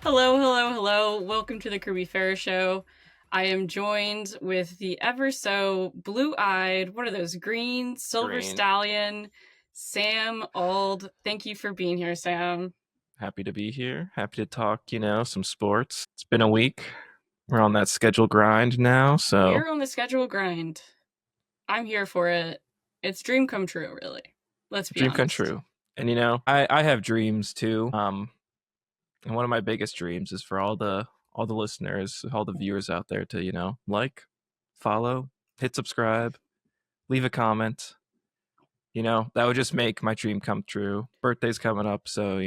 Hello, hello, hello. Welcome to the Kirby Fair Show. I am joined with the ever so blue-eyed, what are those, green, silver Green. stallion, Sam Ald. Thank you for being here, Sam. Happy to be here. Happy to talk, some sports. It's been a week. We're on that schedule grind now, so We're on the schedule grind. I'm here for it. It's dream come true, really. Let's be dream come honest. true. And I have dreams too. And one of my biggest dreams is for all the listeners, all the viewers out there to, like, follow, hit subscribe, leave a comment. That would just make my dream come true. Birthday's coming up, so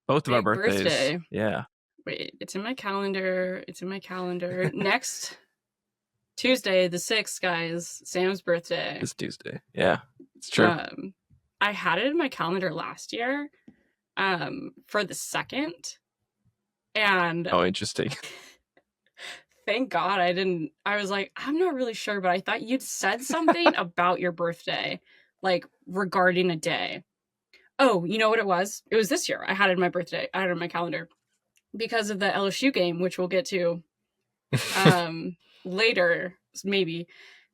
both of our Big birthdays. birthday. Yeah. Wait, it's in my calendar. Next Tuesday, the 6th, guys, Sam's birthday. This Tuesday. Yeah, it's true. I had it in my calendar last year for the 2nd. And oh, interesting. Thank God I didn't. I was like, I'm not really sure, but I thought you'd said something about your birthday, like regarding a day. Oh, you know what it was? It was this year. I had it in my birthday. I had it in my calendar because of the LSU game, which we'll get to later, maybe.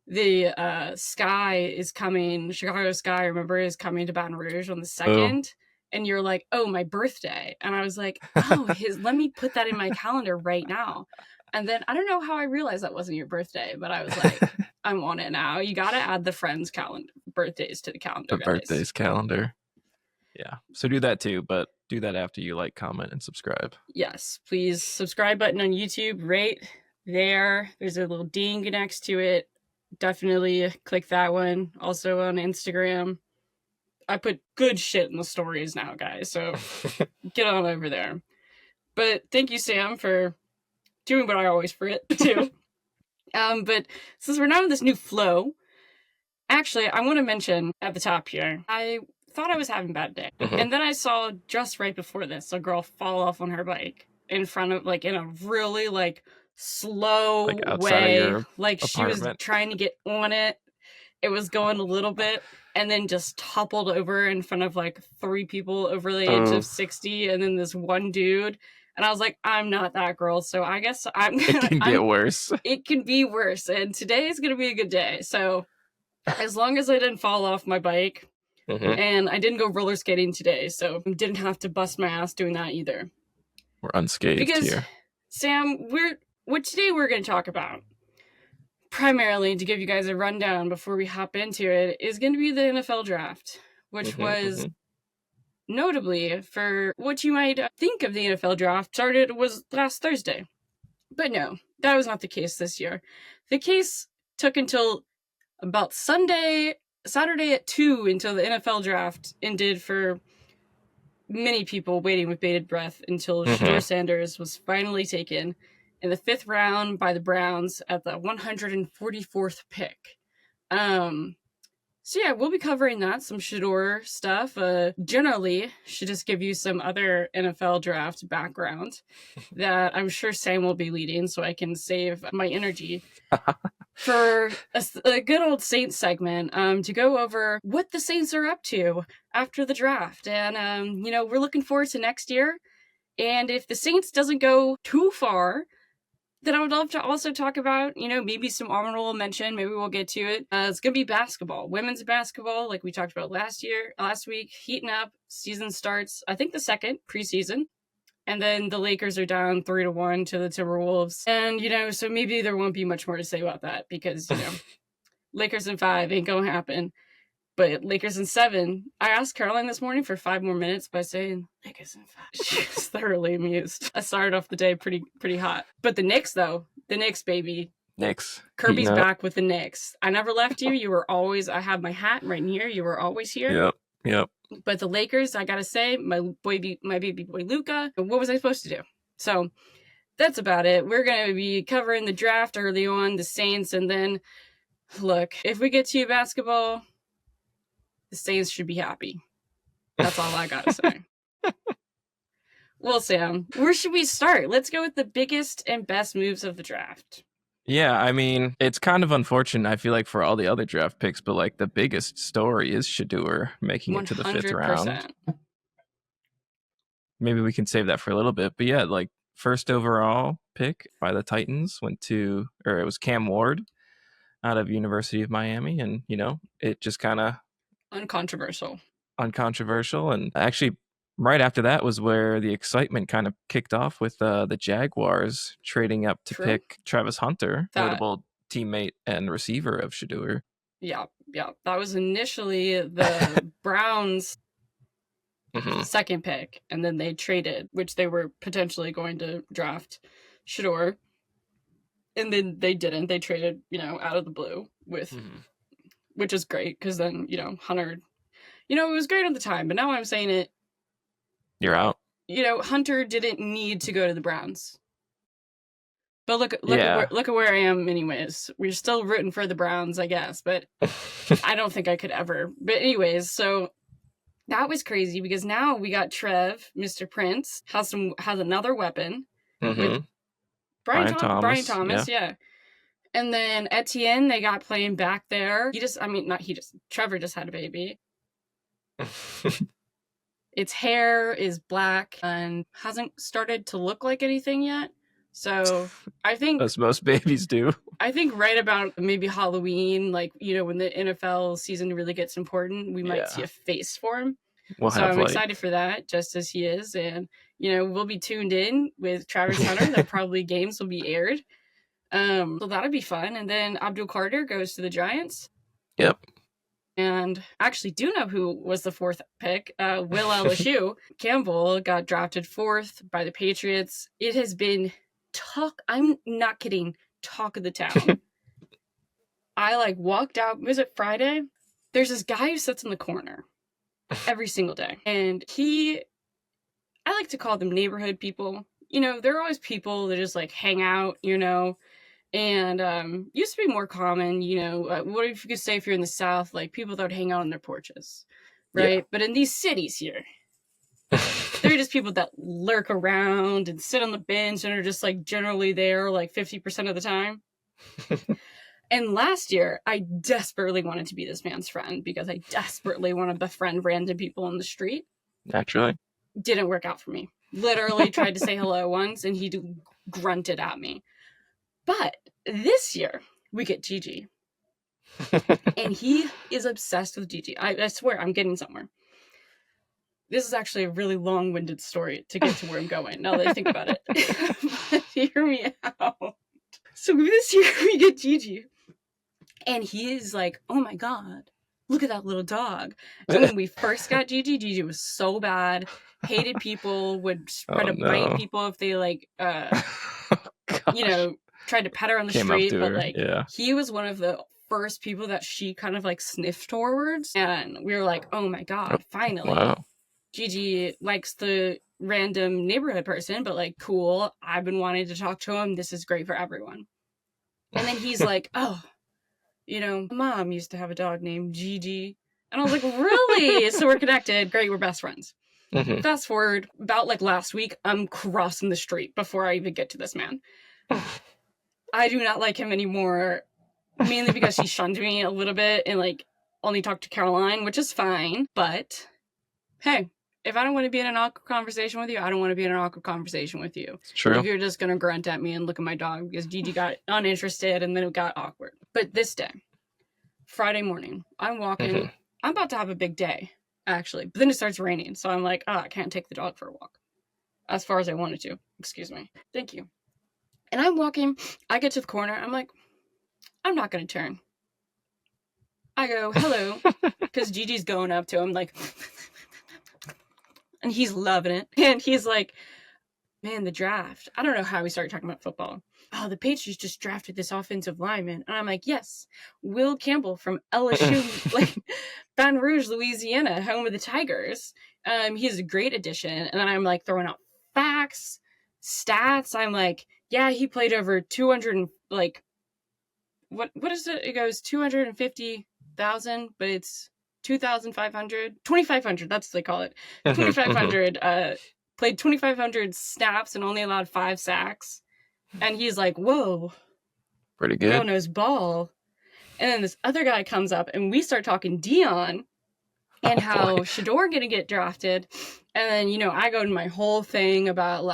The Sky is coming. Chicago Sky, remember, is coming to Baton Rouge on the 2nd. Oh. And you're like, oh, my birthday. And I was like, oh, let me put that in my calendar right now. And then I don't know how I realized that wasn't your birthday, but I was like, I'm on it now. You got to add the friends' calendar birthdays to the calendar. The birthdays calendar. Yeah. So do that too, but do that after you like, comment, and subscribe. Yes, please. Subscribe button on YouTube right there. There's a little ding next to it. Definitely click that one. Also on Instagram. I put good shit in the stories now, guys, so get on over there. But thank you, Sam, for doing what I always forget to do. But since we're now in this new flow, actually, I want to mention at the top here, I thought I was having a bad day. Mm-hmm. And then I saw just right before this, a girl fall off on her bike in front of, like, in a really, like, slow way. Like, she was trying to get on it. It was going a little bit and then just toppled over in front of like 3 people over the age of 60 and then this one dude. And I was like, I'm not that girl. So I guess it can get worse. It can be worse. And today is going to be a good day. So as long as I didn't fall off my bike and I didn't go roller skating today. So didn't have to bust my ass doing that either. We're unscathed because, here. Sam, today we're going to talk about, primarily to give you guys a rundown before we hop into it, is going to be the NFL draft, which was notably, for what you might think of the NFL draft, was last Thursday. But no, that was not the case this year. The case took until about Saturday at 2 until the NFL draft ended, for many people waiting with bated breath until Shedeur Sanders was finally taken in the 5th round by the Browns at the 144th pick. So yeah, we'll be covering that, some Shedeur stuff. Generally, should just give you some other NFL draft background that I'm sure Sam will be leading, so I can save my energy for a good old Saints segment to go over what the Saints are up to after the draft. And, we're looking forward to next year. And if the Saints doesn't go too far, then I would love to also talk about, maybe some honorable mention. Maybe we'll get to it. It's going to be basketball. Women's basketball, like we talked about last week, heating up. Season starts, I think, the 2nd, preseason. And then the Lakers are down 3-1 to the Timberwolves. And, so maybe there won't be much more to say about that because, Lakers in 5 ain't going to happen. But Lakers in 7, I asked Caroline this morning for 5 more minutes by saying, Lakers in 5. She was thoroughly amused. I started off the day pretty hot. But the Knicks, though. The Knicks, baby. Knicks. Kirby's back with the Knicks. I never left you. You were always, I have my hat right here. You were always here. Yep. But the Lakers, I gotta say, my baby boy Luka, what was I supposed to do? So that's about it. We're going to be covering the draft early on, the Saints, and then, look, if we get to basketball, the Saints should be happy. That's all I gotta say. Well, Sam, where should we start? Let's go with the biggest and best moves of the draft. Yeah, I mean, it's kind of unfortunate, I feel like, for all the other draft picks, but like the biggest story is Shedeur making it to the 5th round. Maybe we can save that for a little bit. But yeah, like first overall pick by the Titans it was Cam Ward out of University of Miami, and it just kind of uncontroversial, and actually right after that was where the excitement kind of kicked off with the Jaguars trading up to pick Travis Hunter, notable teammate and receiver of Shedeur. Yeah, that was initially the Browns' second pick, and then they traded, which they were potentially going to draft Shedeur. And then they didn't. They traded, out of the blue with, which is great because then, Hunter, it was great at the time, but now I'm saying it. You're out. Hunter didn't need to go to the Browns. But look at where I am anyways. We're still rooting for the Browns, I guess, but I don't think I could ever. But anyways, so that was crazy because now we got Trev, Mr. Prince, has another weapon with Brian Thomas, yeah. And then Etienne, they got playing back there. Trevor just had a baby. Its hair is black and hasn't started to look like anything yet. So I think... as most babies do. I think right about maybe Halloween, when the NFL season really gets important, we might see a face for him. I'm excited for that, just as he is. And, we'll be tuned in with Travis Hunter. That probably games will be aired. So that'll be fun. And then Abdul Carter goes to the Giants. Yep. And I actually do know who was the fourth pick. Will LSU. Campbell got drafted fourth by the Patriots. It has been I'm not kidding, talk of the town. I walked out, was it Friday? There's this guy who sits in the corner every single day. And I like to call them neighborhood people. They're always people that just hang out, and used to be more common, what if you could say if you're in the South, people that would hang out on their porches, right? Yeah. But in these cities here, they're just people that lurk around and sit on the bench and are just generally there 50% of the time. And last year, I desperately wanted to be this man's friend because I desperately want to befriend random people on the street. Naturally. Didn't work out for me. Literally tried to say hello once and he grunted at me. But this year, we get Gigi. And he is obsessed with Gigi. I swear, I'm getting somewhere. This is actually a really long-winded story to get to where I'm going, now that I think about it. But hear me out. So this year, we get Gigi. And he is like, oh my God, look at that little dog. And when we first got Gigi, Gigi was so bad. Hated people, would try to bite people if they tried to pet her on the street. But he was one of the first people that she kind of sniffed towards. And we were like, oh my God, finally. Wow. Gigi likes the random neighborhood person, but cool. I've been wanting to talk to him. This is great for everyone. And then he's like, oh, Mom used to have a dog named Gigi. And I was like, really? So we're connected. Great. We're best friends. Mm-hmm. Fast forward about last week, I'm crossing the street before I even get to this man. I do not like him anymore, mainly because he shunned me a little bit and only talked to Caroline, which is fine. But hey, if I don't want to be in an awkward conversation with you, I don't want to be in an awkward conversation with you. It's true. If you're just going to grunt at me and look at my dog because Gigi got uninterested and then it got awkward. But this day, Friday morning, I'm walking. Mm-hmm. I'm about to have a big day, actually. But then it starts raining. So I'm like, I can't take the dog for a walk. As far as I wanted to. Excuse me. Thank you. And I'm walking. I get to the corner. I'm like, I'm not going to turn. I go, hello. Because Gigi's going up to him and he's loving it. And he's like, man, the draft. I don't know how we started talking about football. Oh, the Patriots just drafted this offensive lineman. And I'm like, yes, Will Campbell from LSU, Baton Rouge, Louisiana, home of the Tigers. He's a great addition. And then I'm throwing out facts, stats. I'm like, yeah, he played over 200, what is it? It goes 250,000, but it's 2,500, that's what they call it. 2,500, played 2,500 snaps and only allowed 5 sacks. And he's like, whoa. Pretty good. Go knows ball. And then this other guy comes up and we start talking Dion and how Shedeur gonna get drafted. And then, I go to my whole thing about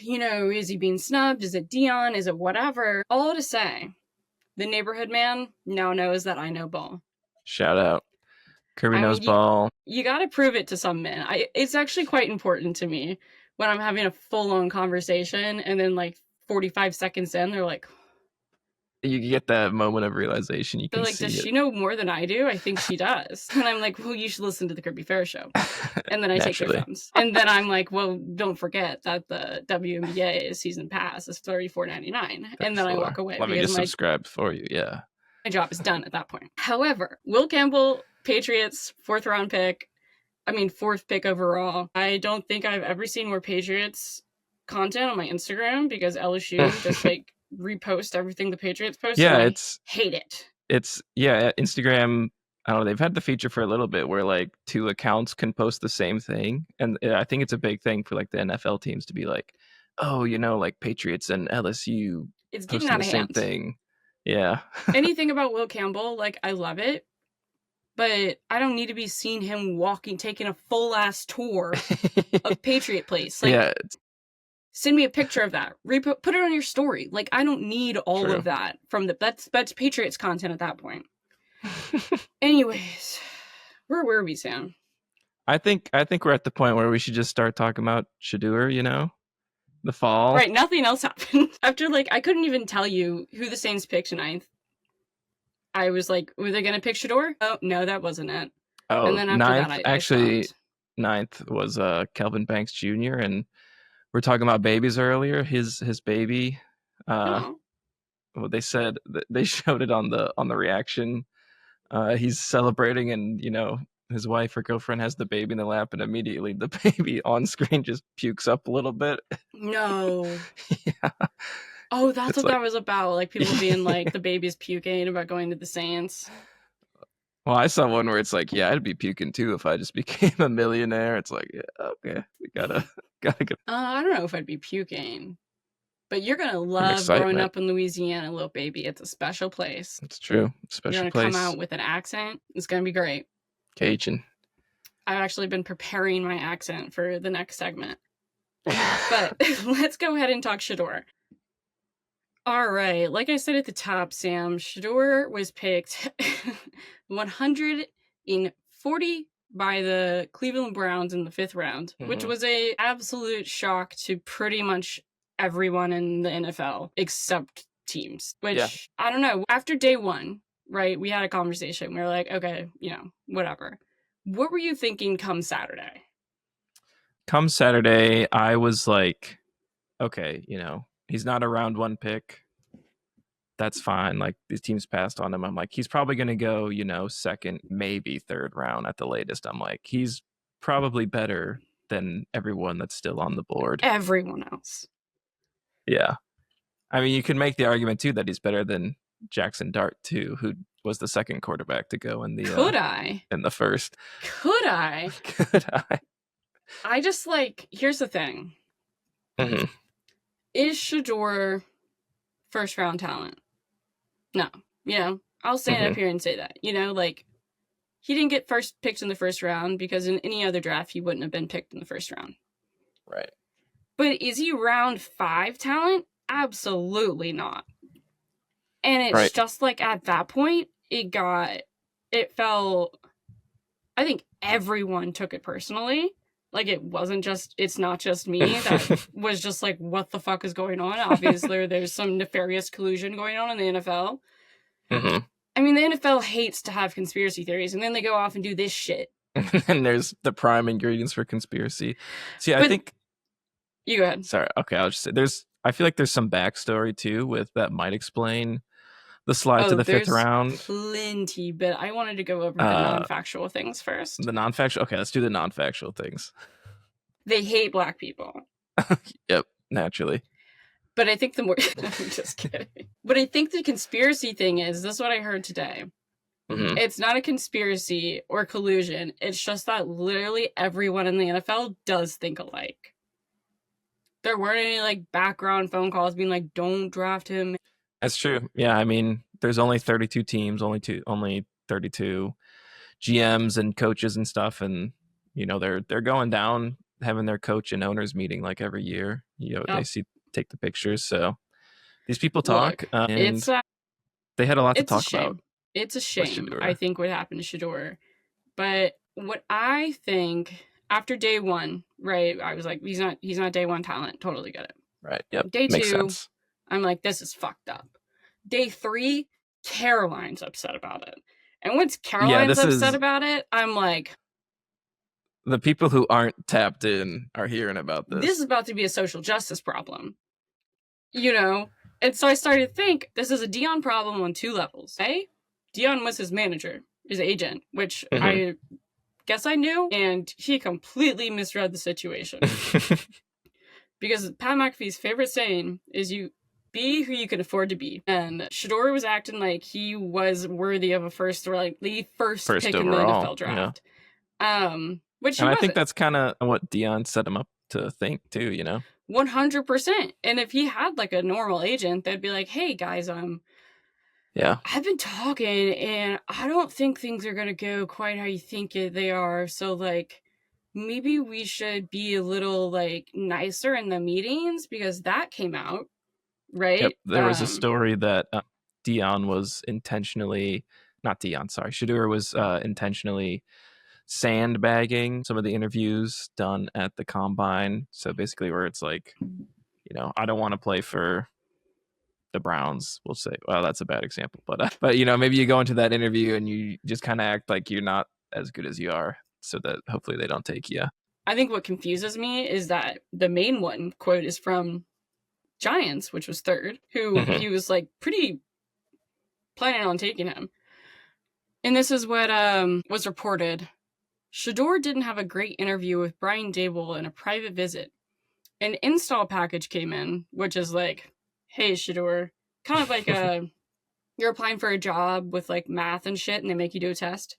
is he being snubbed? Is it Dion? Is it whatever? All to say, the neighborhood man now knows that I know ball. Shout out. Kirby knows ball. You got to prove it to some men. It's actually quite important to me when I'm having a full-on conversation and then like 45 seconds in, they're like... You get that moment of realization. You can see does she know more than I do? I think she does. And I'm like, well, you should listen to the Kirby Fair show. And then I take their thumbs. And then I'm like, well, don't forget that the WNBA season pass is $34.99. And then I walk away. Let me just subscribe for you. Yeah. My job is done at that point. However, Will Campbell, Patriots, fourth pick overall. I don't think I've ever seen more Patriots content on my Instagram because LSU just like repost everything the Patriots post. Yeah, hate it. Instagram. I don't know. They've had the feature for a little bit where like two accounts can post the same thing, and I think it's a big thing for like the NFL teams to be like, oh, like Patriots and LSU. It's getting out of hand. Same thing. Yeah. Anything about Will Campbell, like I love it, but I don't need to be seeing him taking a full ass tour of Patriot Place. Like, yeah. Send me a picture of that. Put it on your story. Like, I don't need all of that from that's Patriots content at that point. Anyways, where were we, Sam? I think we're at the point where we should just start talking about Shedeur, the fall. Right, nothing else happened. After, I couldn't even tell you who the Saints picked ninth. I was like, were they going to pick Shedeur? Oh, no, that wasn't it. Oh, and then after that, ninth was Kelvin Banks Jr., and we're talking about babies earlier. His baby. Well, they said they showed it on the reaction. He's celebrating, and his wife or girlfriend has the baby in the lap, and immediately the baby on screen just pukes up a little bit. No. Yeah. Oh, that's what that was about. Like people being like the baby's puking about going to the Saints. Well, I saw one where it's like, yeah, I'd be puking too if I just became a millionaire. It's like, yeah, okay, we gotta go. I don't know if I'd be puking, but you're gonna love growing up in Louisiana, little baby. It's a special place. It's true, special place. You're gonna come out with an accent. It's gonna be great. Cajun. I've actually been preparing my accent for the next segment, but let's go ahead and talk Shedeur. All right, like I said at the top, Sam, Shedeur was picked 140 by the Cleveland Browns in the 5th round, which was a absolute shock to pretty much everyone in the NFL except teams, which I don't know. After day one, right, we had a conversation. We were like, okay, whatever. What were you thinking come Saturday? Come Saturday, I was like, okay, he's not a round 1 pick. That's fine. Like, these teams passed on him. I'm like, he's probably going to go, 2nd, maybe 3rd round at the latest. I'm like, he's probably better than everyone that's still on the board. Everyone else. Yeah. I mean, you could make the argument, too, that he's better than Jackson Dart, too, who was the 2nd quarterback to go in the... Could I? In the 1st. Could I? Could I? I just, here's the thing. Mm-hmm. Is Shedeur first-round talent? No. I'll stand up here and say that. He didn't get picked in the 1st round because in any other draft, he wouldn't have been picked in the 1st round. Right. But is he round 5 talent? Absolutely not. And it's just at that point, it felt, I think everyone took it personally. It's not just me that was just like, what the fuck is going on? Obviously, there's some nefarious collusion going on in the NFL. Mm-hmm. I mean, the NFL hates to have conspiracy theories, and then they go off and do this shit. And there's the prime ingredients for conspiracy. See, I think... You go ahead. Sorry. Okay, I'll just say I feel like there's some backstory, too, that might explain the slide to the 5th round. Plenty, but I wanted to go over the non-factual things first. The non-factual? Okay, let's do the non-factual things. They hate black people. Yep, naturally. But I think I'm just kidding. But I think the conspiracy thing is, this is what I heard today. Mm-hmm. It's not a conspiracy or collusion. It's just that literally everyone in the NFL does think alike. There weren't any background phone calls being like, don't draft him. That's true. Yeah, I mean, there's only 32 teams, only 32 GMs and coaches and stuff, and they're going down. having their coach and owners meeting like every year. They take the pictures. So these people talk, and they had a lot to talk about. It's a shame, I think, what happened to Shedeur. But what I think after day one, right? I was like, he's not day one talent. Totally get it. Right. Yep. Day Makes 2, sense. I'm like, this is fucked up. Day 3, Caroline's upset about it. And once Caroline's upset about it, I'm like, the people who aren't tapped in are hearing about this. This is about to be a social justice problem. And so I started to think, this is a Dion problem on 2 levels. Dion was his manager, his agent, which I guess I knew, and he completely misread the situation. Because Pat McAfee's favorite saying is, you be who you can afford to be. And Shedeur was acting like he was worthy of a first, or like the first pick overall, in the NFL draft. Yeah. Which he wasn't. I think that's kind of what Dion set him up to think too, 100%. And if he had like a normal agent, they'd be like, hey guys, I've been talking and I don't think things are going to go quite how you think they are. So like, maybe we should be a little like nicer in the meetings, because that came out, right? Yep. There was a story that Shedeur was intentionally sandbagging some of the interviews done at the combine. So basically where it's like, I don't want to play for the Browns, we'll say. Well, that's a bad example, but maybe you go into that interview and you just kind of act like you're not as good as you are, so that hopefully they don't take you. I think what confuses me is that the main one quote is from Giants, which was third, who he was like pretty planning on taking him. And this is what was reported. Shedeur didn't have a great interview with Brian Daboll in a private visit. An install package came in, which is like, hey, Shedeur, kind of like you're applying for a job with like math and shit, and they make you do a test.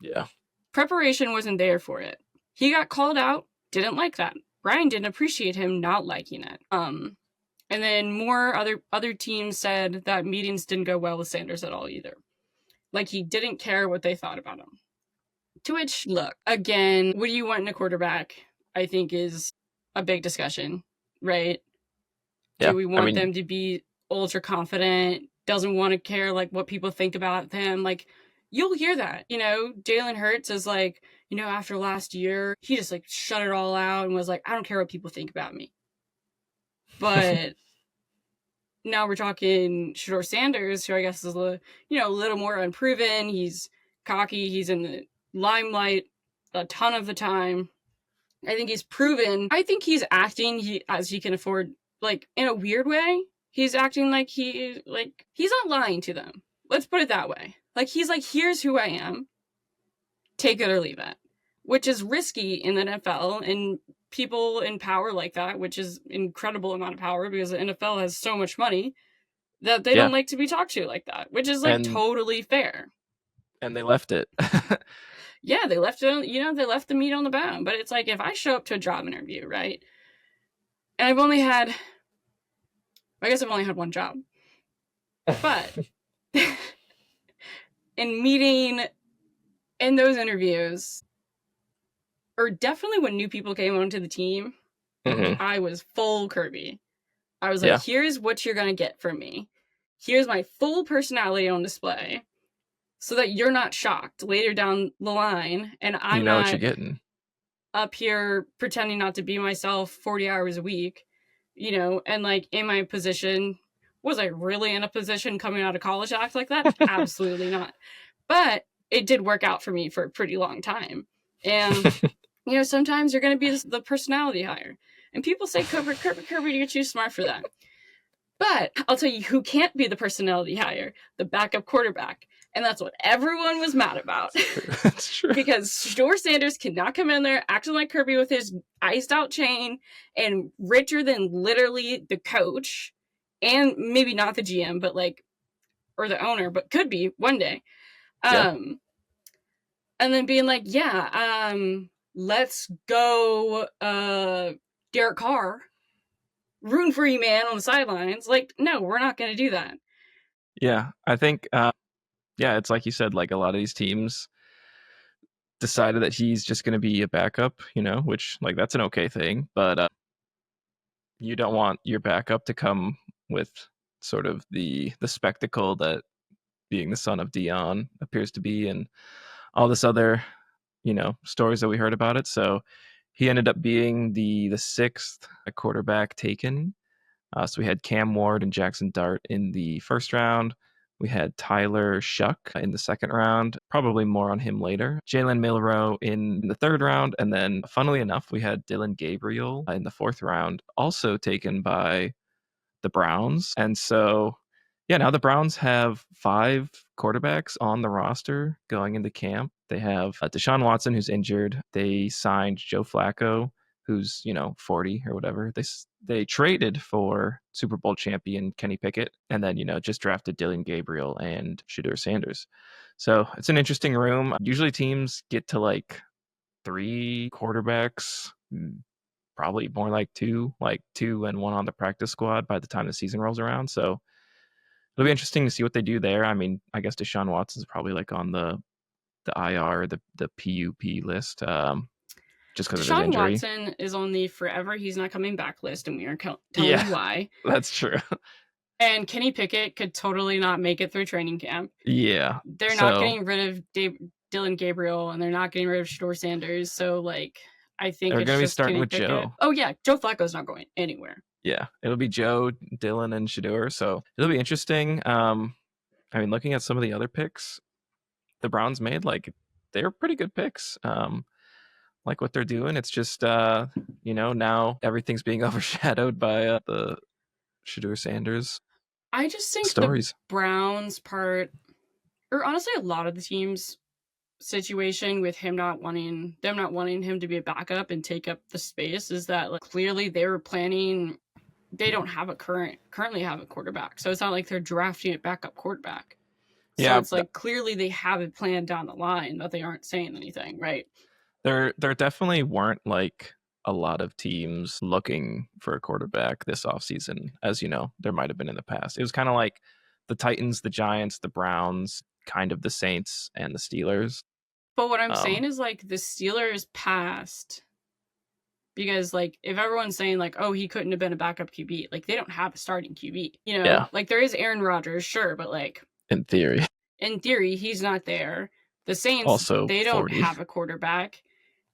Yeah. Preparation wasn't there for it. He got called out, didn't like that. Brian didn't appreciate him not liking it. And then more other teams said that meetings didn't go well with Sanders at all either. Like, he didn't care what they thought about him. To which, look, again, what do you want in a quarterback, I think, is a big discussion, right? Yeah, do we want them to be ultra confident, doesn't want to care, like, what people think about them? Like, you'll hear that, Jalen Hurts is like, after last year, he just, like, shut it all out and was like, I don't care what people think about me. But now we're talking Shedeur Sanders, who I guess is a little more unproven. He's cocky. He's in the limelight a ton of the time. I think he's proven. I think he's acting as he can afford, like, in a weird way. He's acting like he's not lying to them. Let's put it that way. Like, he's like, here's who I am. Take it or leave it. Which is risky in the NFL, and people in power like that, which is incredible amount of power because the NFL has so much money, that they don't like to be talked to like that, which is like totally fair. And they left it. Yeah, they left it, they left the meat on the bone. But it's like, if I show up to a job interview, right? And I've only had one job. But in those interviews, or definitely when new people came onto the team, I was full Kirby. I was like, here's what you're going to get from me. Here's my full personality on display, so that you're not shocked later down the line, and I'm not what you're getting up here pretending not to be myself 40 hours a week, and like, in my position, was I really in a position coming out of college to act like that? Absolutely not. But it did work out for me for a pretty long time. And, sometimes you're going to be the personality hire. And people say, Kirby, you're too smart for that. But I'll tell you who can't be the personality hire: the backup quarterback. And that's what everyone was mad about. That's true. Because Shedeur Sanders cannot come in there acting like Kirby with his iced out chain and richer than literally the coach, and maybe not the GM, but like, or the owner, but could be one day. And then being like, let's go Derek Carr, rooting for you, man, on the sidelines. Like, no, we're not going to do that. Yeah, I think, it's like you said, like, a lot of these teams, decided that he's just going to be a backup, which like that's an okay thing, but you don't want your backup to come with sort of the spectacle that being the son of Dion appears to be, and all this other stories that we heard about it. So he ended up being the sixth quarterback taken. So we had Cam Ward and Jackson Dart in the first round. We had Tyler Shuck in the second round. Probably more on him later. Jalen Milroe in the third round. And then, funnily enough, we had Dylan Gabriel in the fourth round, also taken by the Browns. And so, yeah, now the Browns have 5 quarterbacks on the roster going into camp. They have Deshaun Watson, who's injured. They signed Joe Flacco, who's 40 or whatever. They traded for Super Bowl champion Kenny Pickett, and then just drafted Dylan Gabriel and Shedeur Sanders. So it's an interesting room. Usually teams get to like 3 quarterbacks, probably more like 2 and 1 on the practice squad by the time the season rolls around. So it'll be interesting to see what they do there. I mean, I guess Deshaun Watson's probably like on the IR, the PUP list, just because of his Deshaun injury. Watson is on the forever he's not coming back list, and we are telling you why. That's true. And Kenny Pickett could totally not make it through training camp. Yeah. They're not getting rid of Dylan Gabriel, and they're not getting rid of Shedeur Sanders. So, like, I think they're going to be starting Kenny with Pickett. Joe. Oh, yeah. Joe Flacco's not going anywhere. Yeah. It'll be Joe, Dylan, and Shedeur. So it'll be interesting. I mean, looking at some of the other picks the Browns made, like, they're pretty good picks. Like what they're doing. It's just, now everything's being overshadowed by the Shedeur Sanders. I just think stories. The Browns part, or honestly, a lot of the teams' situation with them not wanting him to be a backup and take up the space is that like, clearly they were planning. They don't have currently have a quarterback, so it's not like they're drafting a backup quarterback. So it's like clearly they have it planned down the line, but they aren't saying anything, right? There definitely weren't like a lot of teams looking for a quarterback this offseason, as there might have been in the past. It was kind of like the Titans, the Giants, the Browns, kind of the Saints, and the Steelers. But what I'm saying is like the Steelers passed because like if everyone's saying like, oh, he couldn't have been a backup QB, like they don't have a starting QB. Like there is Aaron Rodgers, sure, but like in theory, he's not there. The Saints also they 40. don't have a quarterback.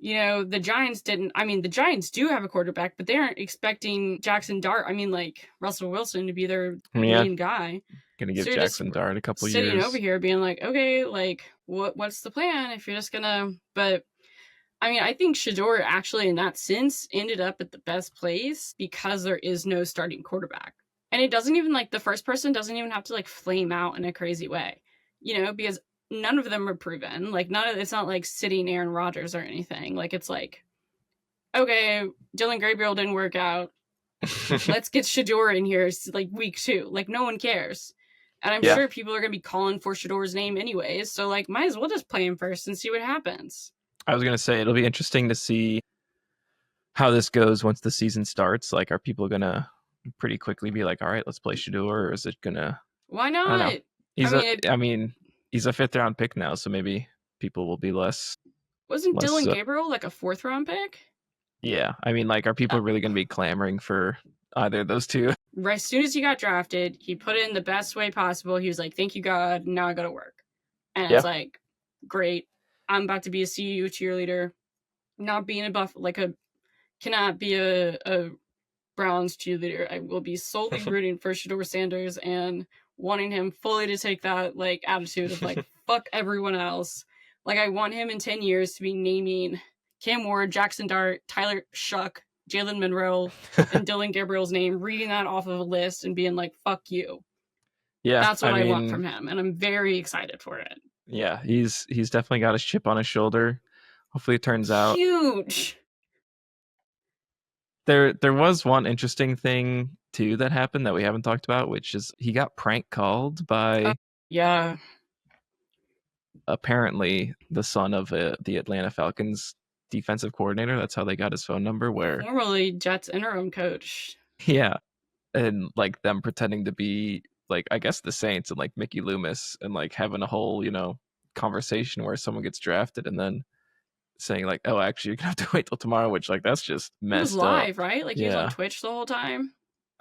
The Giants didn't. I mean, the Giants do have a quarterback, but they aren't expecting Jackson Dart. I mean, like Russell Wilson to be their main guy. Gonna give Jackson Dart a couple years. Sitting over here, being like, okay, like what's the plan if you're just gonna? But I mean, I think Shedeur actually, in that sense, ended up at the best place because there is no starting quarterback, and it doesn't even like the first person doesn't even have to like flame out in a crazy way, because none of them are proven. Like it's not like sitting Aaron Rodgers or anything. Like it's like, okay, Dylan Gabriel didn't work out. Let's get Shedeur in here like week 2. Like no one cares. And I'm sure people are going to be calling for Shedeur's name anyways. So like might as well just play him first and see what happens. I was going to say, it'll be interesting to see how this goes once the season starts. Like, are people going to pretty quickly be like, all right, let's play Shedeur, or is it going to... Why not? He's a 5th round pick now, so maybe people will be less... Wasn't Dylan Gabriel like a 4th round pick? Yeah. I mean, like, are people really going to be clamoring for either of those two? As soon as he got drafted, he put it in the best way possible. He was like, thank you, God. Now I got to work. And it's like, great. I'm about to be a CU cheerleader. Not being cannot be a Browns cheerleader. I will be solely rooting for Shedeur Sanders and wanting him fully to take that like attitude of like fuck everyone else. Like I want him in 10 years to be naming Cam Ward, Jackson Dart, Tyler Shuck, Jalen Monroe, and Dylan Gabriel's name, reading that off of a list and being like, fuck you. Yeah. That's what I want from him. And I'm very excited for it. Yeah, he's definitely got his chip on his shoulder. Hopefully it turns out huge. There was one interesting thing too that happened that we haven't talked about, which is he got prank called by apparently the son of the Atlanta Falcons defensive coordinator. That's how they got his phone number. Where formerly Jets interim coach. Yeah, and like them pretending to be like I guess the Saints and like Mickey Loomis and like having a whole conversation where someone gets drafted and then saying like, "Oh, actually, you're gonna have to wait till tomorrow," which like that's just messed up. He was live, right? Like he was on Twitch the whole time.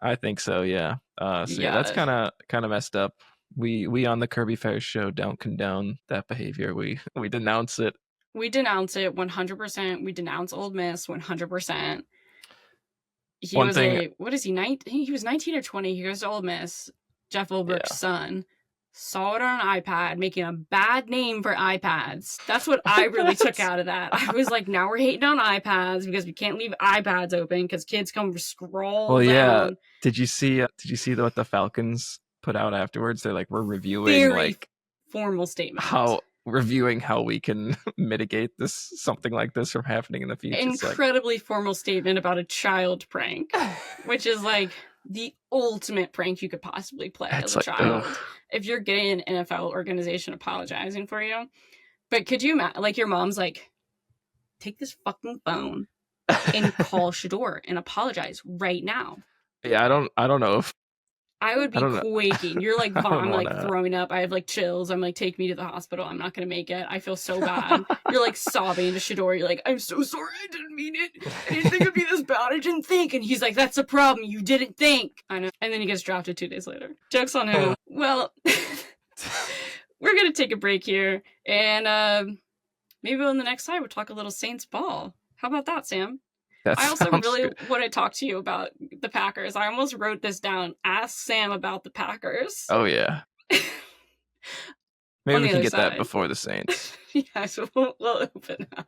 I think so. Yeah. So yeah, that's kind of messed up. We on the Kirby Fair show don't condone that behavior. We denounce it. We denounce it 100%. We denounce Ole Miss 100%. He was what is he, 19? He was 19 or 20. He goes to Ole Miss. Jeff Ulbricht's son saw it on an iPad, making a bad name for iPads. That's what I really took out of that. I was like, now we're hating on iPads because we can't leave iPads open because kids come scroll down. Yeah. Did you see what the Falcons put out afterwards? They're like, we're reviewing like formal statement. Reviewing how we can mitigate something like this from happening in the future. Incredibly formal statement about a child prank, which is like the ultimate prank you could possibly play as a child. If you're getting an NFL organization apologizing for you. But could you imagine, like, your mom's like, take this fucking phone and call Shedeur and apologize right now. Yeah, I don't know if I would be quaking. You're like, I'm like throwing up. I have like chills. I'm like, take me to the hospital. I'm not going to make it. I feel so bad. You're like sobbing to Shedeur. You're like, I'm so sorry. I didn't mean it. I didn't think it'd be this bad. I didn't think. And he's like, that's the problem. You didn't think. I know. And then he gets drafted 2 days later. Joke's on him. Well, we're going to take a break here. And maybe on the next side, we'll talk a little Saints ball. How about that, Sam? I also really want to talk to you about the Packers. I almost wrote this down. Ask Sam about the Packers. Oh, yeah. Maybe we can get that before the Saints. Yeah, so we'll open up.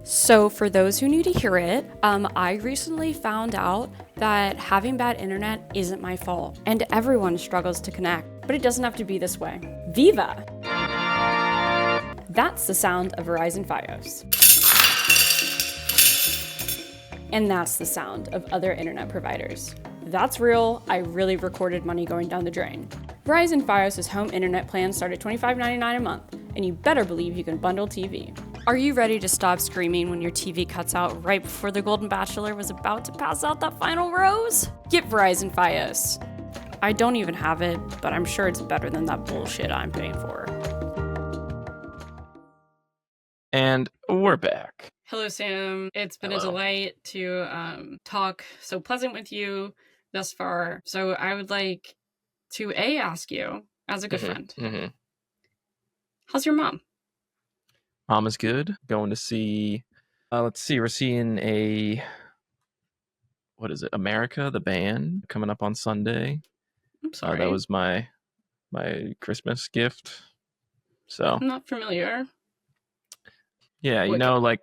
So for those who need to hear it, I recently found out that having bad internet isn't my fault. And everyone struggles to connect. But it doesn't have to be this way. Viva! That's the sound of Verizon Fios. And that's the sound of other internet providers. That's real. I really recorded money going down the drain. Verizon Fios' home internet plans start at $25.99 a month, and you better believe you can bundle TV. Are you ready to stop screaming when your TV cuts out right before the Golden Bachelor was about to pass out that final rose? Get Verizon Fios. I don't even have it, but I'm sure it's better than that bullshit I'm paying for. And we're back. Hello, Sam. It's been a delight to talk so pleasant with you thus far. So I would like to ask you, as a good friend, how's your mom? Mom is good. Going to see, we're seeing America, the band, coming up on Sunday. I'm sorry. That was my Christmas gift. So I'm not familiar. Yeah, like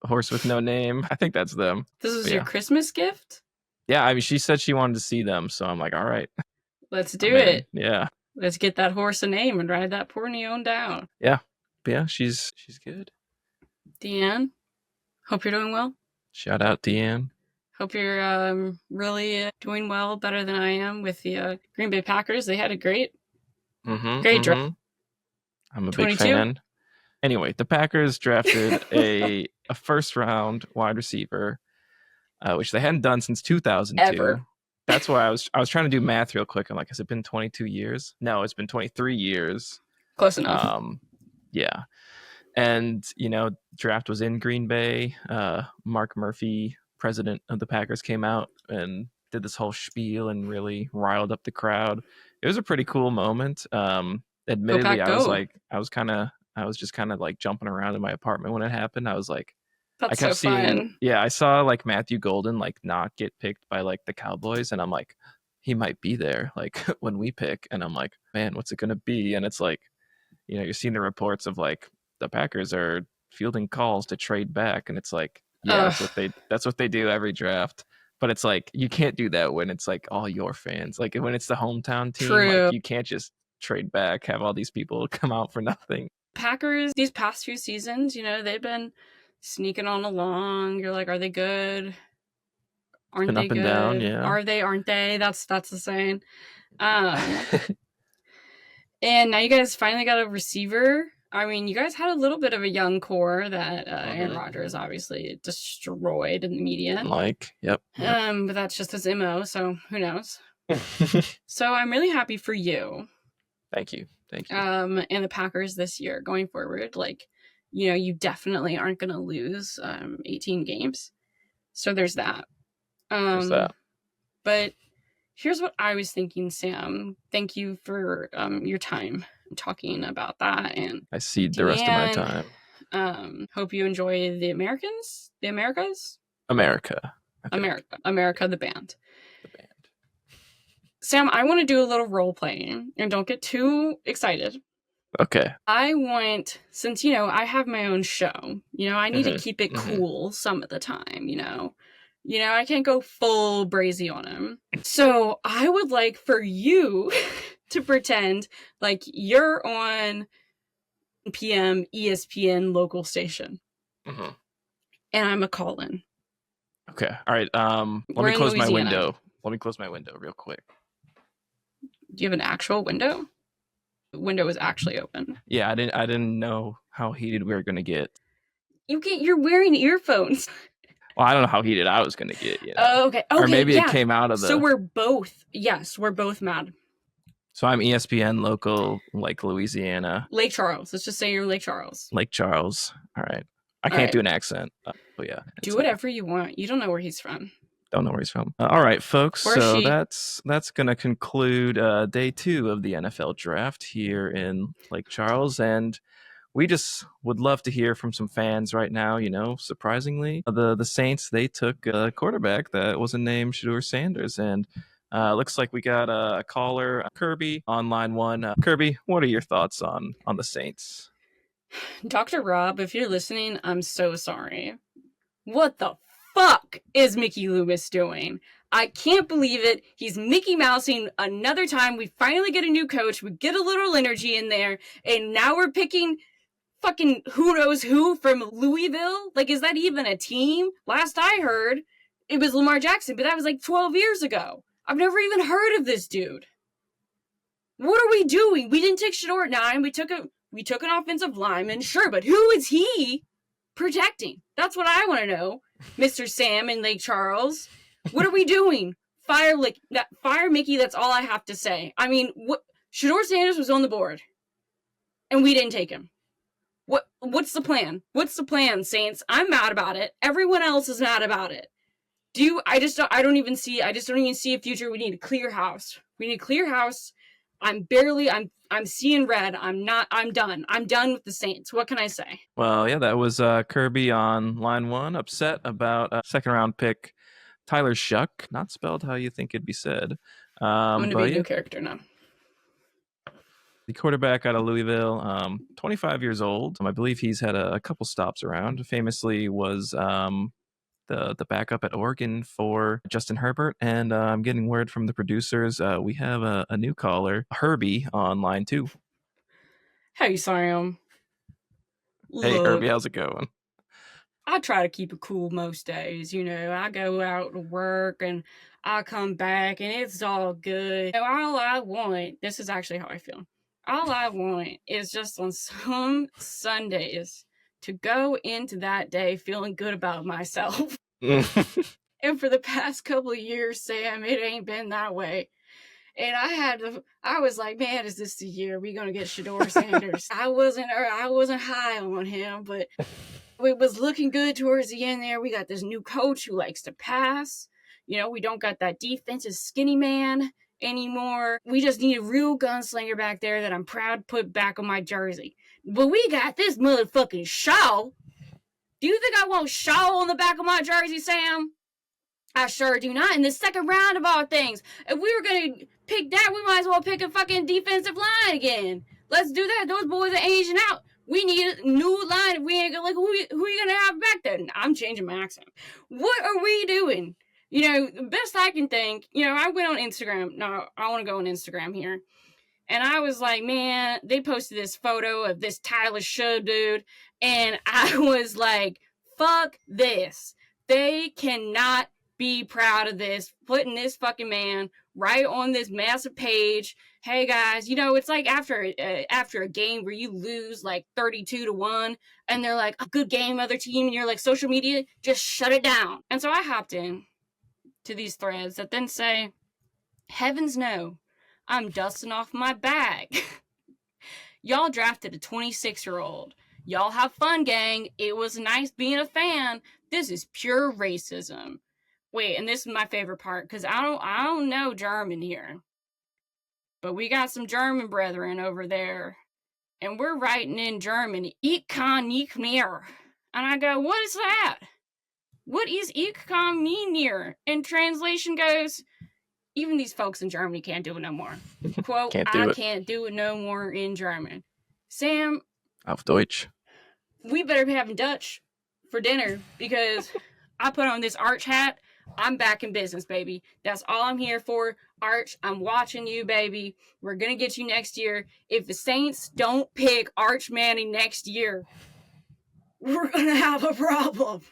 Horse with No Name. I think that's them. This is your Christmas gift? Yeah, I mean, she said she wanted to see them, so I'm like, all right. Let's do it. Yeah. Let's get that horse a name and ride that poor Neon down. Yeah. But yeah, she's good. Deanne, hope you're doing well. Shout out, Deanne. Hope you're really doing well, better than I am with the Green Bay Packers. They had a great draft. I'm a big fan. Anyway, the Packers drafted a first round wide receiver, which they hadn't done since 2002. Ever. That's why I was trying to do math real quick. I'm like, has it been 22 years? No, it's been 23 years. Close enough. Yeah. And, draft was in Green Bay. Mark Murphy, president of the Packers, came out and did this whole spiel and really riled up the crowd. It was a pretty cool moment. Admittedly, I was just kind of like jumping around in my apartment when it happened. I was like, I kept seeing, I saw like Matthew Golden like not get picked by like the Cowboys, and I'm like, he might be there like when we pick, and I'm like, man, what's it gonna be? And it's like, you're seeing the reports of like the Packers are fielding calls to trade back, and it's like, yeah, that's what they do every draft. But it's like you can't do that when it's like all your fans. Like when it's the hometown team, like, you can't just trade back, have all these people come out for nothing. Packers, these past few seasons, they've been sneaking on along. You're like, are they good? Aren't they good? Up and down, yeah. Are they? Aren't they? That's the saying. And now you guys finally got a receiver. I mean, you guys had a little bit of a young core that Aaron Rodgers obviously destroyed in the media. Yep. But that's just his MO, so who knows? So I'm really happy for you. Thank you. And the Packers this year going forward, like, you definitely aren't going to lose 18 games. So there's that. There's that. But here's what I was thinking, Sam. Thank you for your time talking about that. And I cede the rest of my time. Hope you enjoy the Americans. The Americas? America. America, the band. The band. Sam, I want to do a little role playing, and don't get too excited. Okay. I want, since, I have my own show, I need to keep it cool some of the time, I can't go full brazy on him. So I would like for you to pretend like you're on PM ESPN local station. And I'm a call-in. Okay. All right. Let me close my window. Let me close my window real quick. Do you have an actual window? The window is actually open. Yeah, I didn't know how heated we were gonna get. You're wearing earphones. Well, I don't know how heated I was gonna get. Oh, okay. Or maybe it came out of the. So we're both mad. So I'm ESPN local, like Louisiana. Lake Charles. Let's just say you're Lake Charles. Lake Charles. All right. I can't do an accent. But yeah. Do whatever you want. You don't know where he's from. Don't know where he's from. All right, folks. So that's going to conclude day 2 of the NFL draft here in Lake Charles. And we just would love to hear from some fans right now. Surprisingly, the Saints, they took a quarterback that wasn't named Shedeur Sanders. And looks like we got a caller, Kirby, on line 1. Kirby, what are your thoughts on the Saints? Dr. Rob, if you're listening, I'm so sorry. What the fuck is Mickey Loomis doing? I can't believe it. He's Mickey Mousing another time. We finally get a new coach. We get a little energy in there. And now we're picking fucking who knows who from Louisville? Like, is that even a team? Last I heard, it was Lamar Jackson, but that was like 12 years ago. I've never even heard of this dude. What are we doing? We didn't take Shedeur at 9. We took an offensive lineman, sure, but who is he protecting? That's what I want to know, Mr. Sam in Lake Charles. What are we doing? Fire Mickey, that's all I have to say. I mean, Shedeur Sanders was on the board, and we didn't take him. What's the plan? What's the plan, Saints? I'm mad about it. Everyone else is mad about it. I just don't even see a future. We need a clear house. I'm seeing red. I'm done. I'm done with the Saints. What can I say? Well, yeah, that was Kirby on line 1, upset about second round pick Tyler Shuck, not spelled how you think it'd be said. I'm going to be a new character now. The quarterback out of Louisville, 25 years old. I believe he's had a couple stops around. Famously was the backup at Oregon for Justin Herbert. And I'm getting word from the producers. We have a new caller, Herbie, on line 2. Hey, Sam. Hey, Herbie, how's it going? I try to keep it cool most days. I go out to work and I come back and it's all good. All I want, this is actually how I feel. All I want is just on some Sundays to go into that day feeling good about myself. And for the past couple of years, Sam, it ain't been that way. And I was like, man, is this the year we gonna get Shedeur Sanders? I wasn't high on him, but it was looking good towards the end there. We got this new coach who likes to pass. We don't got that defensive skinny man anymore. We just need a real gunslinger back there that I'm proud to put back on my jersey. But we got this motherfucking Shaw. Do you think I want Shaw on the back of my jersey, Sam? I sure do not. In the second round of all things. If we were going to pick that, we might as well pick a fucking defensive line again. Let's do that. Those boys are aging out. We need a new line. If we ain't gonna, who are you going to have back there? I'm changing my accent. What are we doing? The best I can think, I went on Instagram. No, I want to go on Instagram here. And I was like, man, they posted this photo of this Tyler Shub dude. And I was like, fuck this. They cannot be proud of this, putting this fucking man right on this massive page. Hey guys, it's like after a game where you lose like 32-1 and they're like, a good game, other team, and you're like, social media, just shut it down. And so I hopped in to these threads that then say, heavens no, I'm dusting off my bag. Y'all drafted a 26-year-old. Y'all have fun, gang. It was nice being a fan. This is pure racism. Wait, and this is my favorite part, because I don't know German here. But we got some German brethren over there. And we're writing in German, Ich kann nicht mehr. And I go, what is that? What is Ich kann nicht mehr? And translation goes, even these folks in Germany can't do it no more. Quote, I can't do it no more in German. Sam. Auf Deutsch. We better be having Dutch for dinner, because I put on this Arch hat. I'm back in business, baby. That's all I'm here for. Arch, I'm watching you, baby. We're going to get you next year. If the Saints don't pick Arch Manning next year, we're going to have a problem.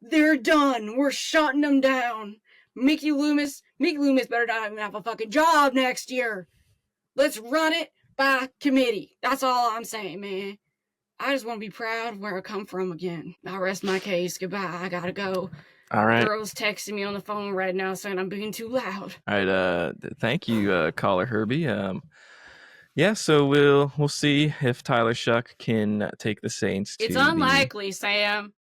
They're done. We're shutting them down. Mickey Loomis better not even have a fucking job next year. Let's run it by committee. That's all I'm saying, man. I just want to be proud of where I come from again. I'll rest my case. Goodbye. I gotta go. All right. Girl's texting me on the phone right now saying I'm being too loud. All right. Thank you, caller Herbie. Yeah. So we'll see if Tyler Shuck can take the Saints. It's unlikely, Sam.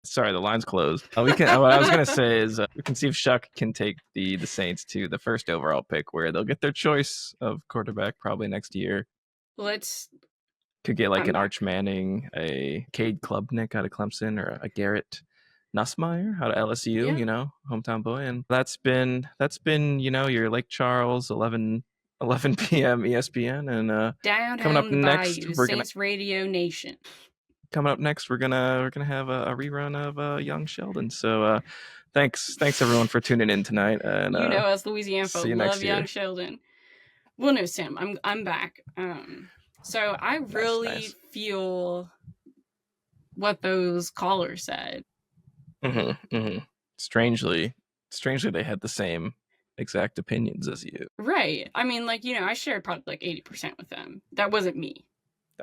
Sorry, the line's closed. We can. What I was gonna say is we can see if Shuck can take the Saints to the first overall pick, where they'll get their choice of quarterback probably next year. Could get like an Arch Manning, a Cade Klubnik out of Clemson, or a Garrett Nussmeier out of LSU, hometown boy. And that's been your Lake Charles 11 p.m. ESPN. And down coming up next, we're Saints Radio Nation. Coming up next, we're gonna have a rerun of Young Sheldon. So thanks everyone for tuning in tonight. And us Louisiana folks love Young Sheldon. Well, no, Sam, I'm back. So I really feel what those callers said. Mm-hmm, mm-hmm. Strangely, they had the same exact opinions as you. Right. I mean, I shared probably like 80% with them. That wasn't me.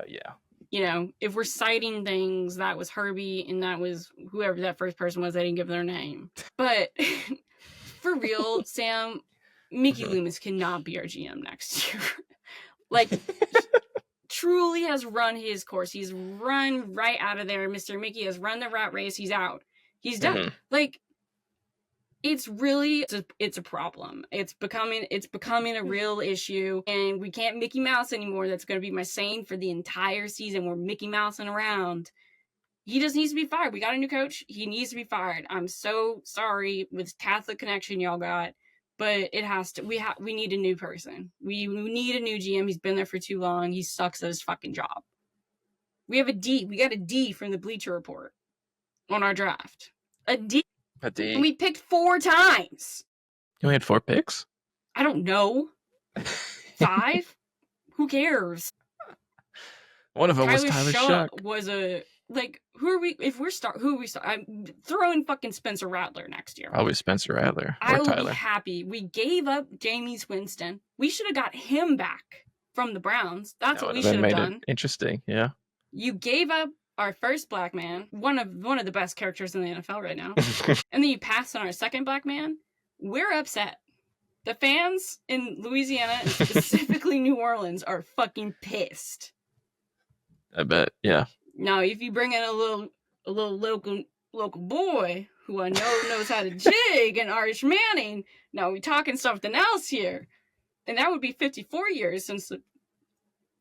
Yeah. If we're citing things, that was Herbie and that was whoever that first person was. I didn't give their name. But for real, Sam, Mickey Loomis cannot be our GM next year. Truly has run his course. He's run right out of there. Mr. Mickey has run the rat race. He's out. He's done. Mm-hmm. It's a problem. It's becoming a real issue, and we can't Mickey Mouse anymore. That's going to be my saying for the entire season. We're Mickey Mousing around. He just needs to be fired. We got a new coach. He needs to be fired. I'm so sorry with Catholic connection y'all got. But it has to. We need a new person. We need a new GM. He's been there for too long. He sucks at his fucking job. We have a D. We got a D from the Bleacher Report on our draft. A D. And we picked 4 times. You only had 4 picks? I don't know. 5? Who cares? One of them was Tyler Shuck. Was a who are we? Who are we start? I'm throwing fucking Spencer Rattler next year. Always Spencer Rattler. I will be happy. We gave up Jameis Winston. We should have got him back from the Browns. That's what we should have done. Interesting, yeah. You gave up our first black man, one of the best characters in the NFL right now, and then you passed on our second black man. We're upset. The fans in Louisiana, and specifically New Orleans, are fucking pissed. I bet, yeah. Now, if you bring in a little local boy who I know knows how to jig and Arch Manning, now we're talking something else here. And that would be 54 years since the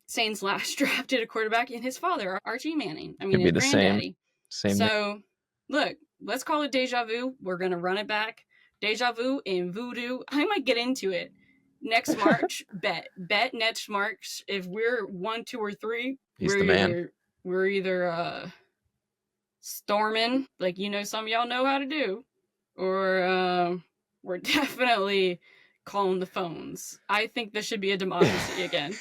Saints last drafted a quarterback and his father, Archie Manning. I mean, his granddaddy. Same. So, look, let's call it deja vu. We're going to run it back. Deja vu and voodoo. I might get into it. Next March, bet next March, if we're 1, 2, or 3, he's the man. We're either storming, like some of y'all know how to do, or we're definitely calling the phones. I think this should be a democracy again.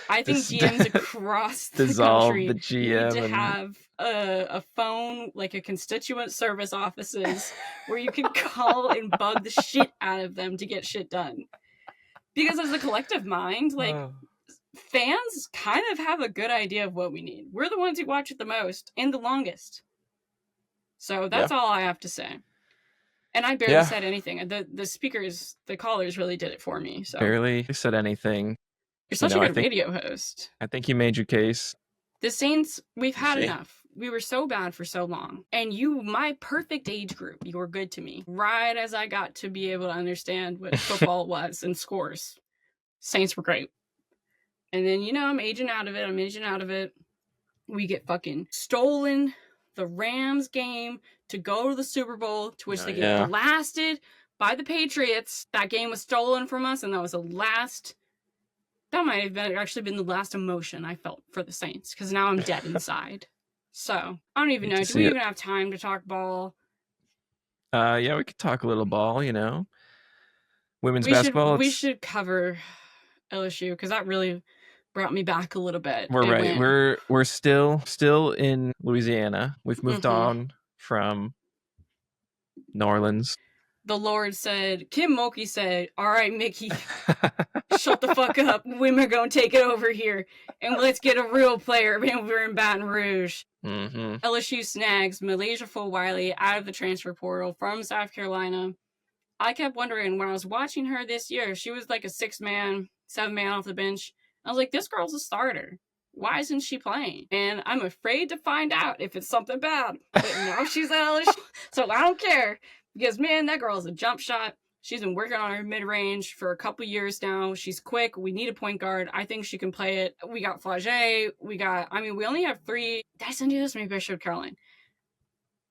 I think GMs across the country the GM need to have a phone, like a constituent service offices, where you can call and bug the shit out of them to get shit done. Because as a collective mind, fans kind of have a good idea of what we need. We're the ones who watch it the most and the longest. So that's all I have to say. And I barely said anything. The callers really did it for me. So barely said anything. You're such a good radio host. I think you made your case. The Saints, we've had enough. We were so bad for so long. And you, my perfect age group, you were good to me. Right as I got to be able to understand what football was and scores, Saints were great. And then, I'm aging out of it. We get fucking stolen the Rams game to go to the Super Bowl, to which they get blasted by the Patriots. That game was stolen from us, and that was that might have actually been the last emotion I felt for the Saints, because now I'm dead inside. So, I don't even know. Do we even have time to talk ball? Yeah, we could talk a little ball, Women's basketball. We should cover LSU, because that really brought me back a little bit. We're right. We're still in Louisiana. We've moved on from New Orleans. The Lord said, Kim Mulkey said, all right, Mickey, shut the fuck up. Women are going to take it over here. And let's get a real player. And we're in Baton Rouge. LSU snags Malaysia Fulwiley out of the transfer portal from South Carolina. I kept wondering, when I was watching her this year, she was like a 6-man, 7-man off the bench. I was like, this girl's a starter. Why isn't she playing? And I'm afraid to find out if it's something bad. But now she's at LSU, so I don't care. Because, man, that girl is a jump shot. She's been working on her mid-range for a couple years now. She's quick. We need a point guard. I think she can play it. We got Flage. We only have 3. Did I send you this? Maybe I showed Caroline.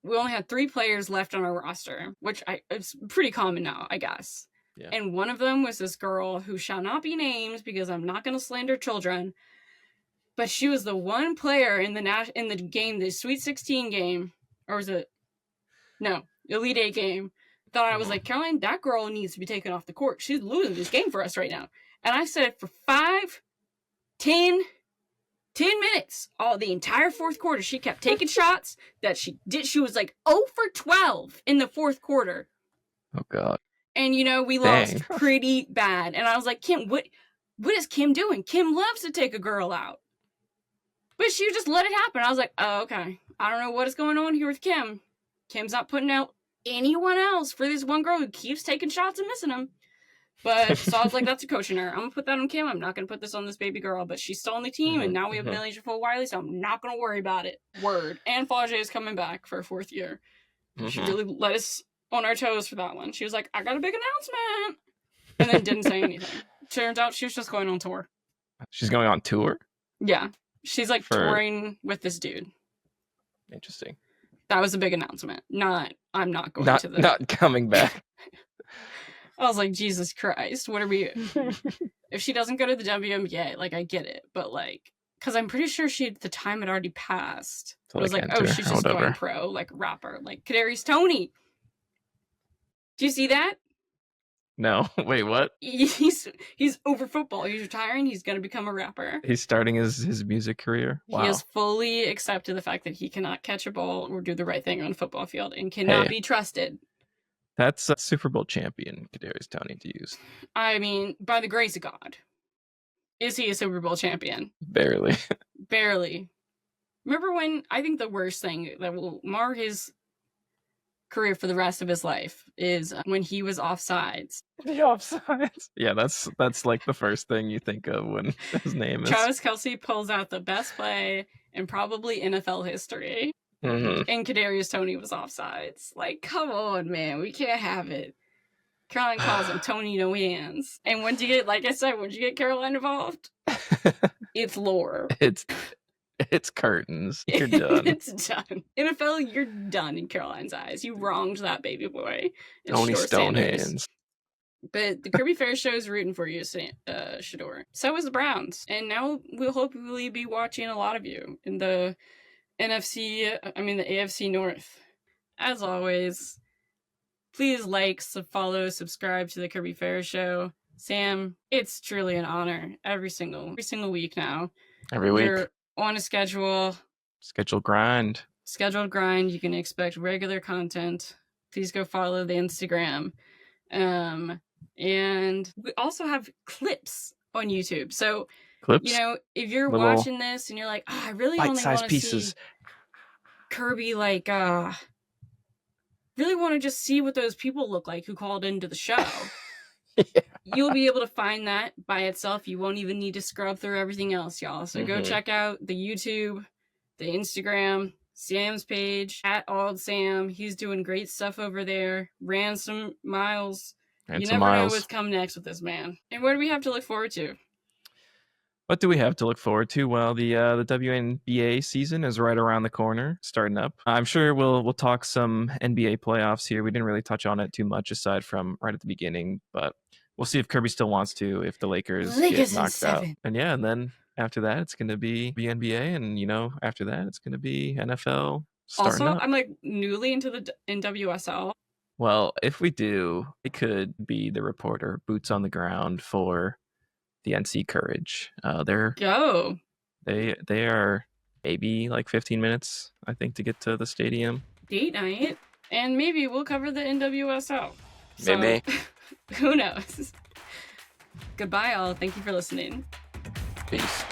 We only had 3 players left on our roster, which it's pretty common now, I guess. Yeah. And one of them was this girl who shall not be named, because I'm not going to slander children. But she was the one player in the game, the Sweet 16 game, or was it? No, Elite 8 game. Thought I was like, Caroline, that girl needs to be taken off the court. She's losing this game for us right now. And I said for 10 minutes, the entire fourth quarter, she kept taking shots that she did. She was like 0 for 12 in the fourth quarter. Oh, God. And, we lost pretty bad. And I was like, Kim, what is Kim doing? Kim loves to take a girl out. But she just let it happen. I was like, oh, okay. I don't know what is going on here with Kim. Kim's not putting out anyone else for this one girl who keeps taking shots and missing them. But, so I was like, that's a coaching error. I'm going to put that on Kim. I'm not going to put this on this baby girl. But she's still on the team, and now we have Malaysia Fulwiley, so I'm not going to worry about it. Word. And Flage is coming back for a 4th year. She really let us on our toes for that one. She was like, I got a big announcement. And then didn't say anything. Turns out she was just going on tour. She's going on tour? Yeah. She's like touring with this dude. Interesting. That was a big announcement. I'm not going to the... Not coming back. I was like, Jesus Christ, what are we... If she doesn't go to the WNBA, I get it. But, because I'm pretty sure the time had already passed. So, I was like, oh, she's just going pro, rapper. Kadarius Toney. Do you see that? No. Wait, what? He's over football. He's retiring. He's going to become a rapper. He's starting his music career? Wow. He has fully accepted the fact that he cannot catch a ball or do the right thing on a football field and cannot be trusted. That's a Super Bowl champion, Kadarius Toney, to use. I mean, by the grace of God. Is he a Super Bowl champion? Barely. Barely. Remember when, I think the worst thing that will mar his career for the rest of his life is when he was offsides. The offsides. Yeah, that's the first thing you think of when his name is. Travis Kelce pulls out the best play in probably NFL history. And Kadarius Toney was offsides. Come on, man. We can't have it. Caroline calls him Tony No Hands. And once you get, like I said, once you get Caroline involved, it's lore. It's curtains. You're done. It's done. NFL, you're done in Caroline's eyes. You wronged that baby boy. Tony Stonehands. But the Kirby Fair show is rooting for you, Shedeur. So is the Browns. And now we'll hopefully be watching a lot of you in the the AFC North. As always, please follow, subscribe to the Kirby Fair show. Sam, it's truly an honor every single week now. Every week. You're on a scheduled grind. Scheduled grind. You can expect regular content. Please go follow the Instagram. And we also have clips on YouTube. So, clips? if you're watching this and you're like, I really only want to see Kirby, really want to just see what those people look like who called into the show. You'll be able to find that by itself. You won't even need to scrub through everything else, y'all. So go check out the YouTube, the Instagram, Sam's page, @AldSam. He's doing great stuff over there. Ran some miles. You never know what's coming next with this man. And what do we have to look forward to? What do we have to look forward to? Well, the WNBA season is right around the corner, starting up. I'm sure we'll talk some NBA playoffs here. We didn't really touch on it too much aside from right at the beginning, but we'll see if Kirby still wants to, if the Lakers get knocked out. And yeah, and then after that, it's going to be the NBA, and after that, it's going to be NFL. Also, up. I'm like newly into the NWSL. Well, if we do, it could be the reporter, boots on the ground for the NC Courage. They are maybe like 15 minutes, I think, to get to the stadium. Date night, and maybe we'll cover the NWSL. So, maybe. Who knows? Goodbye, all. Thank you for listening. Peace.